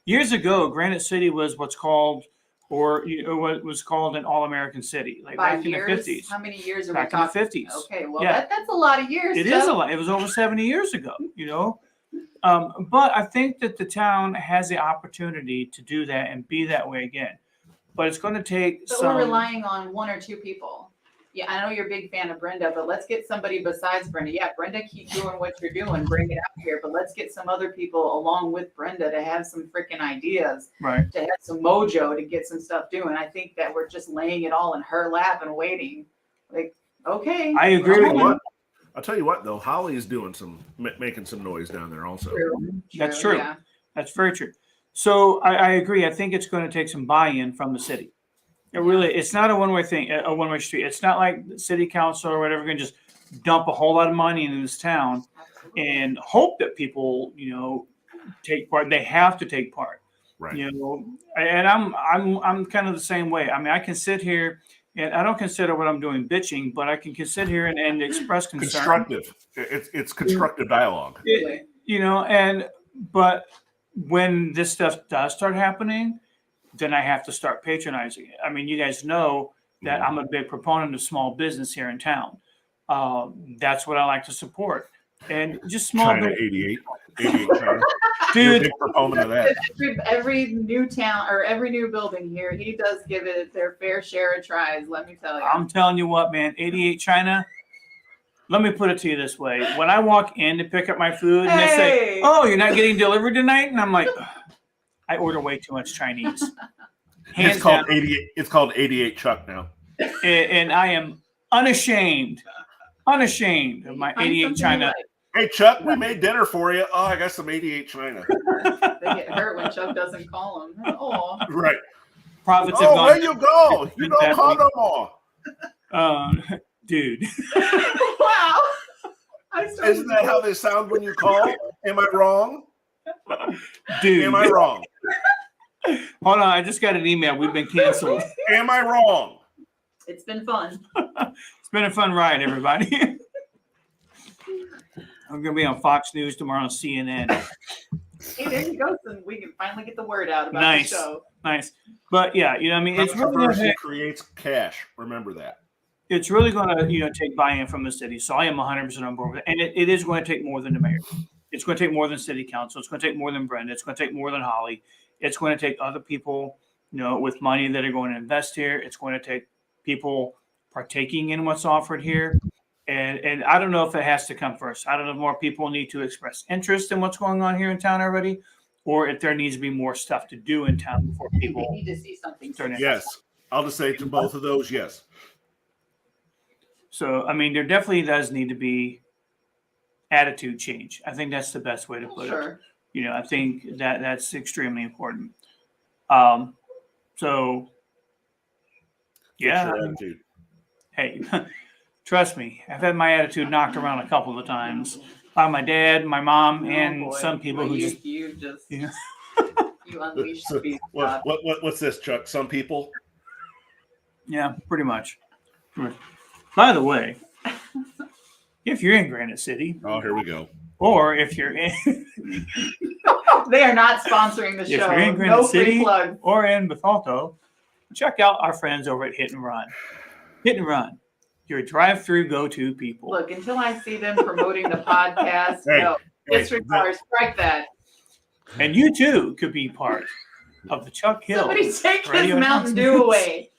Granite City was what's called, what was called an all-American city, like back in the 50s. How many years are back we talking? In the 50s? Okay, well that's a lot of years. It is a lot. It was over 70 years ago. But I think that the town has the opportunity to do that and be that way again. But it's going to take we're relying on one or two people. Yeah, I know you're a big fan of Brenda, but let's get somebody besides Brenda. Yeah, Brenda, keep doing what you're doing. Bring it out here. But let's get some other people along with Brenda to have some freaking ideas. Right. To have some mojo to get some stuff doing. I think that we're just laying it all in her lap and waiting. Like, okay. I agree with you. I'll tell you what, though, Holly's doing making some noise down there also. That's true. Yeah. That's very true. So I agree. I think it's going to take some buy-in from the city. It's not a one-way thing, a one-way street. It's not like the city council or whatever can just dump a whole lot of money into this town and hope that people, take part. They have to take part. Right. And I'm kind of the same way. I mean, I can sit here and I don't consider what I'm doing bitching, but I can sit here and express concern. Constructive. It's constructive dialogue. But when this stuff does start happening, then I have to start patronizing it. I mean, you guys know that I'm a big proponent of small business here in town. That's what I like to support. And just small China 88 China. Dude, you're a big proponent of that. Every new town or every new building here, he does give it their fair share of tries. Let me tell you. I'm telling you what, man, 88 China. Let me put it to you this way: when I walk in to pick up my food, and they say, "Oh, you're not getting delivered tonight," and I'm like, I order way too much Chinese. It's called 88. It's called 88 Chuck now. And I am unashamed of my 88 China. Hey Chuck, we made dinner for you. Oh, I got some 88 China. They get hurt when Chuck doesn't call them. Oh, right. Profits have gone. Where you go? You don't call no more. Dude. Wow. Isn't that how they sound when you call? Am I wrong? Dude. Am I wrong? Hold on, I just got an email. We've been canceled. Am I wrong? It's been fun. It's been a fun ride, everybody. I'm going to be on Fox News tomorrow on CNN. Hey, there you go. So we can finally get the word out about the show. Nice. But yeah, I mean, it's really creates cash. Remember that. It's really going to, take buy-in from the city. So I am 100% on board with it. And it is going to take more than the mayor. It's going to take more than city council. It's going to take more than Brenda. It's going to take more than Holly. It's going to take other people, with money that are going to invest here. It's going to take people partaking in what's offered here. And I don't know if it has to come first. I don't know if more people need to express interest in what's going on here in town already, or if there needs to be more stuff to do in town before people need to see something. Yes. I'll just say to both of those, yes. So, I mean, there definitely does need to be attitude change. I think that's the best way to put it. I think that's extremely important. So, yeah. Hey, trust me, I've had my attitude knocked around a couple of times by my dad, my mom, and some people who you unleashed the beast. What's this, Chuck? Some people? Yeah, pretty much. By the way, if you're in Granite City, oh, here we go. Or if you're in, they are not sponsoring the show. If you're in Granite City or in Bethalto, check out our friends over at Hit and Run. Hit and Run, your drive-through go-to people. Look, until I see them promoting the podcast, disregard, strike that. And you too could be part of the Chuck Hill. Somebody take his Mountain Dew away.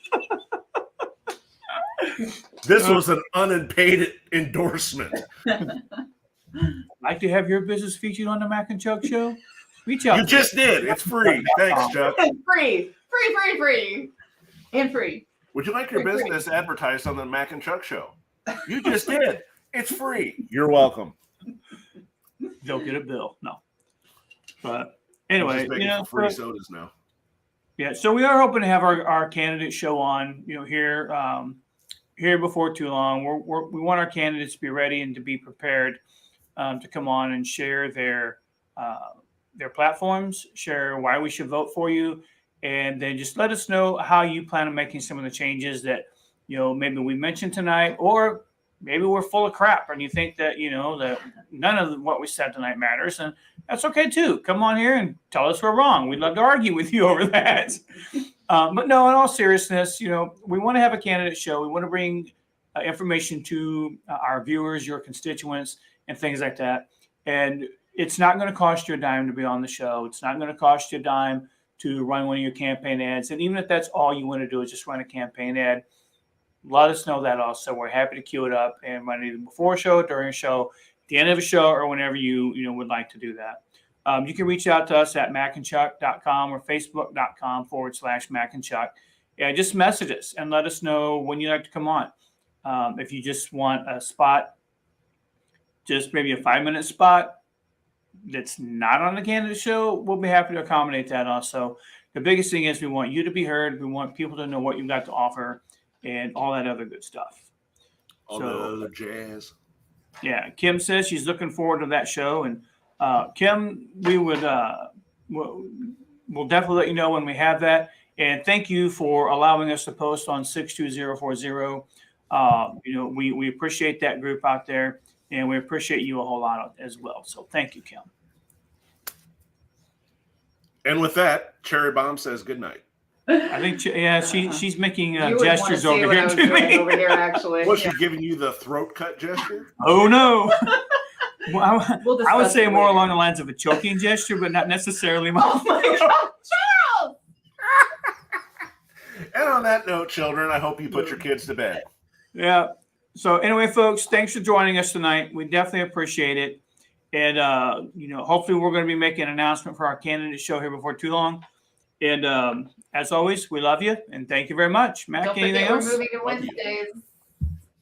This was an unpaid endorsement. Like to have your business featured on the Mac and Chuck show? Reach out. You just did. It's free. Thanks, Chuck. Free. And free. Would you like your business advertised on the Mac and Chuck show? You just did. It's free. You're welcome. They'll get a bill. No. But anyway, free sodas now. Yeah, so we are hoping to have our candidate show on, here before too long. We want our candidates to be ready and to be prepared to come on and share their platforms, share why we should vote for you, and then just let us know how you plan on making some of the changes that maybe we mentioned tonight, or maybe we're full of crap and you think that that none of what we said tonight matters, and that's okay too. Come on here and tell us we're wrong. We'd love to argue with you over that. But no, in all seriousness, we want to have a candidate show. We want to bring information to our viewers, your constituents, and things like that. And it's not going to cost you a dime to be on the show. It's not going to cost you a dime to run one of your campaign ads. And even if that's all you want to do is just run a campaign ad, let us know that also. We're happy to queue it up and run it either before a show, during a show, at the end of a show, or whenever you would like to do that. You can reach out to us at macandchuck.com or facebook.com/macandchuck. Yeah, just message us and let us know when you'd like to come on. If you just want a spot just maybe a 5-minute spot that's not on the candidate show, we'll be happy to accommodate that also. The biggest thing is we want you to be heard. We want people to know what you've got to offer and all that other good stuff. All the other jazz. Yeah, Kim says she's looking forward to that show. And Kim, we would we'll definitely let you know when we have that. And thank you for allowing us to post on 62040. We appreciate that group out there, and we appreciate you a whole lot as well. So thank you, Kim. And with that, Cherry Bomb says good night. I think, she's making You would gestures wanna see over what I here was to doing me. over here, actually. Was she giving you the throat cut gesture? Oh no! Well, We'll I would discuss say it more later. along the lines of a choking gesture, but not necessarily. Oh my God, Charles! And on that note, children, I hope you put your kids to bed. Yeah. So anyway, folks, thanks for joining us tonight. We definitely appreciate it. And, hopefully we're going to be making an announcement for our candidate show here before too long. And as always, we love you and thank you very much. Mac, Don't anything forget else? we're moving to Love you. Wednesdays.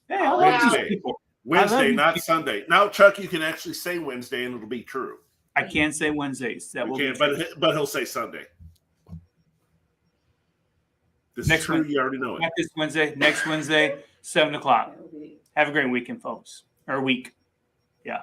Hey, I Oh, love these Wednesday. people. Wednesday, you. not Sunday. Now, Chuck, you can actually say Wednesday and it'll be true. I can't say Wednesdays. That You will can, be but he'll say Sunday. This Next is true. Wednesday. You already know it. not this Wednesday. Next Wednesday, 7:00. Have a great weekend, folks. Or week. Yeah.